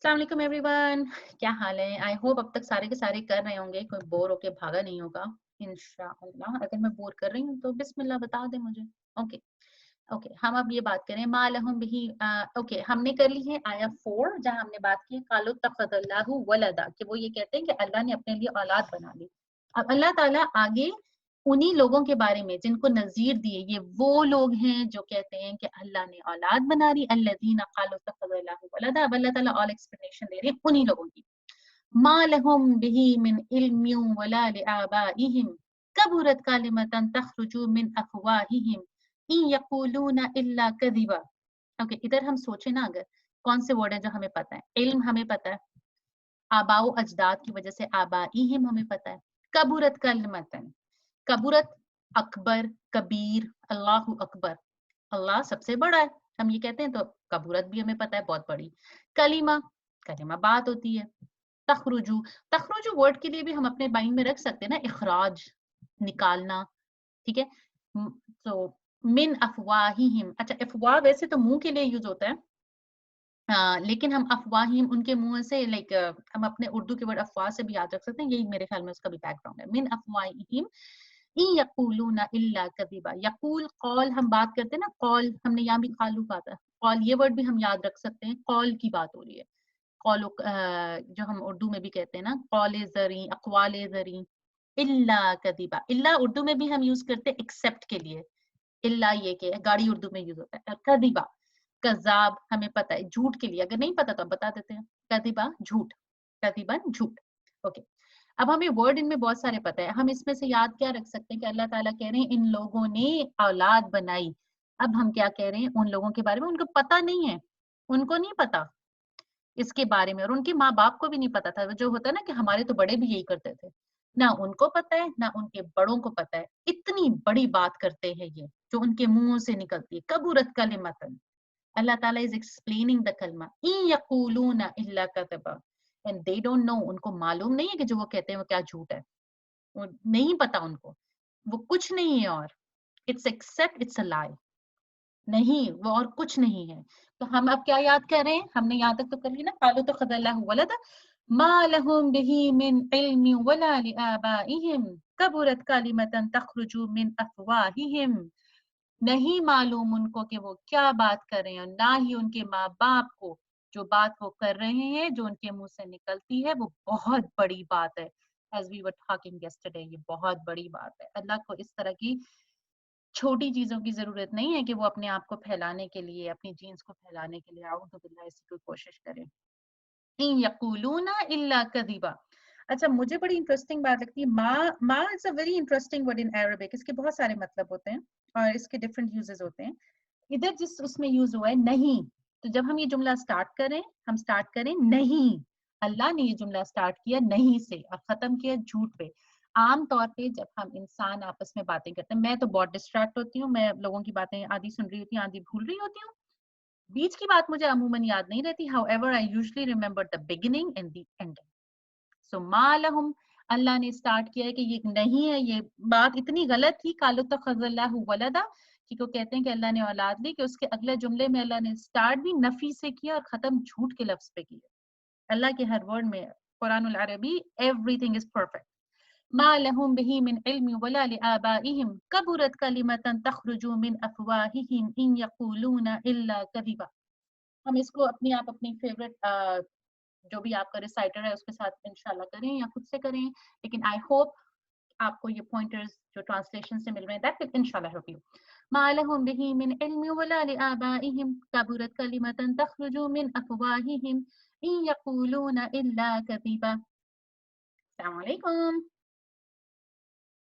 अस्सलाम वालेकुम एवरीवन। क्या हाल है? आई होप अब तक सारे के सारे कर रहे होंगे, कोई बोर होके भागा नहीं होगा इंशाअल्लाह। अगर मैं बोर कर रही हूँ तो बिस्मिल्लाह बता दे मुझे। ओके ओके, हम अब ये बात करें मा लहुम बिही। ओके, हमने कर ली है आया 4 जहाँ हमने बात की कालू तखदल्लाहु वलदा कि वो ये कहते हैं कि अल्लाह ने अपने लिए औलाद बना ली। अब अल्लाह ताला आगे उन्हीं लोगों के बारे में जिनको नज़ीर दिए, ये वो लोग हैं जो कहते हैं कि अल्लाह ने औलाद बना ली। अल्लज़ीना क़ालू इत्तख़ज़ल्लाहु वलदा। अब अल्लाह ताला ऑल एक्सप्लेनेशन दे रहे हैं उन्हीं लोगों की। मा लहुम बिही मिन इल्मिन वला लिआबाइहिम कबुरत कलिमतन तख़रुजु मिन अफ़वाहिहिम इन यक़ूलूना इल्ला कज़िबा। ओके, इधर हम सोचे ना, अगर कौन से वर्ड है जो हमें पता है। इल्म हमें पता है, आबाओ अजदाद की वजह से आबाइहिम हमें पता है। कबुरत कलिमतन, कबूरत अकबर, कबीर, अल्लाहु अकबर, अल्लाह सबसे बड़ा है, हम ये कहते हैं तो कबूरत भी हमें पता है बहुत बड़ी। कलीमा, कलीमा बात होती है। तखरुजू, तखरुजू वर्ड के लिए भी हम अपने माइंड में रख सकते हैं ना, इखराज, निकालना। ठीक है। तो मिन अफवाहिहिम, अच्छा अफवाह वैसे तो मुंह के लिए यूज होता है, लेकिन हम अफवाहिम उनके मुंह से लाइक हम अपने उर्दू के वर्ड अफवाह से भी याद रख सकते हैं, यही मेरे ख्याल में उसका भी बैकग्राउंड है। मिन अफवाहिम इन यक़ूलूना इल्ला कज़िबा। यक़ूल कौल हम बात करते हैं ना, कौल हमने यहाँ भी कालू कहा था, कौल ये वर्ड भी हम याद रख सकते हैं, कौल की बात हो रही है। कौल जो हम उर्दू में भी कहते हैं ना, कौल ज़री, अक़वाल ज़री। इल्ला कज़िबा, इल्ला उर्दू में भी हम यूज करते हैं एक्सेप्ट के लिए। इल्ला ये के गाड़ी उर्दू में यूज होता है। कज़िबा, कज़ाब हमें पता है झूठ के लिए, अगर नहीं पता तो हम बता देते हैं। कज़िबा झूठ, कज़िबन झूठ। ओके, अब हमें वर्ड इनमें बहुत सारे पता है, हम इसमें से याद क्या रख सकते हैं कि अल्लाह ताला कह रहे हैं इन लोगों ने औलाद बनाई। अब हम क्या कह रहे हैं उन लोगों के बारे में, उनको पता नहीं है, उनको नहीं पता इसके बारे में, और उनके माँ बाप को भी नहीं पता था। जो होता है ना कि हमारे तो बड़े भी यही करते थे, ना उनको पता है ना उनके बड़ों को पता है। इतनी बड़ी बात करते हैं ये जो उनके मुंह से निकलती है। कबूरत कलिमतन, अल्लाह ताला इज एक्सप्लेनिंग द कलमा इन यकूलूना इल्ला कज़बा, एंड दे डोंट नो, उनको मालूम नहीं है कि जो वो कहते हैं वो क्या झूठ है। वो नहीं पता उनको, वो कुछ नहीं है, और इट्स एक्सेप्ट इट्स अ लाई। नहीं, वो और कुछ नहीं है। तो हम अब क्या याद कर रहे हैं, हमने यहाँ तक तो कर ली ना, कालू तो खदल्लाहु वलदा मा लहुम बिही मिन इल्मि वला लिआबाइहिम कबुरत कलिमतन तखरुजु मिन अफवाहिहिम। नहीं मालूम उनको कि वो क्या बात कर रहे हैं, और ना ही उनके माँ बाप को जो बात वो कर रहे हैं, जो उनके मुंह से निकलती है, वो बहुत बड़ी बात है। As we were talking yesterday, ये बहुत बड़ी बात है। अल्लाह को इस तरह की छोटी चीजों की जरूरत नहीं है कि वो अपने आप को फैलाने के लिए, अपनी जीन्स को फैलाने के लिए आऊज़ु बिल्लाह ऐसी कोई कोशिश करे। इन यकूलूना इल्ला कज़िबा। अच्छा, मुझे बड़ी इंटरेस्टिंग बात लगती है, माँ is a very interesting word in Arabic. इसके बहुत सारे मतलब होते हैं और इसके डिफरेंट यूजेस होते हैं। इधर जिस उसमें यूज हुआ है नहीं, तो जब हम ये जुमला स्टार्ट करें, हम स्टार्ट करें नहीं। अल्लाह ने ये जुमला स्टार्ट किया नहीं से और खत्म किया झूठ पे। आम तौर पे जब हम इंसान आपस में बातें करते हैं, मैं तो बहुत डिस्ट्रैक्ट होती हूँ, मैं लोगों की बातें आधी सुन रही होती हूँ, आधी भूल रही होती हूँ, बीच की बात मुझे अमूमन याद नहीं रहती। However I usually remember the beginning and the ending. So मालहुम, अल्लाह ने स्टार्ट किया है कि ये नहीं है, ये बात इतनी गलत थी, कालू तखज़ल्लाहु वलदा, कि को कहते हैं कि अल्लाह ने औलाद ली, कि उसके अगले जुमले में अल्लाह ने स्टार्ट भी नफी से किया और खत्म झूठ के लफ्ज पे किया। अल्लाह के हर वर्ड में, कुरानुल अरबी, एवरीथिंग इज परफेक्ट। मा लहुम बिही मिन इल्मि वला लिआबाइहिम कबुरत कलिमतन तखरुजु मिन अफवाहिहिम इन यक़ूलूना इल्ला कज़िबा। हम इसको अपनी आप अपनी फेवरेट जो भी आपका रिसाइटर है उसके साथ इंशाल्लाह करें या खुद से करें, लेकिन आई होप आपको ये पॉइंटर्स जो ट्रांसलेशन से मिल रहे हैं, दैट विल इंशाल्लाह हेल्प यू। मा लहुम बिही मिन इल्मि वला लिआबाइहिम कबुरत कलिमतन तखरुजु मिन अफवाहिहिम इन यक़ूलूना इल्ला कज़िबा। अस्सलाम वालेकुम।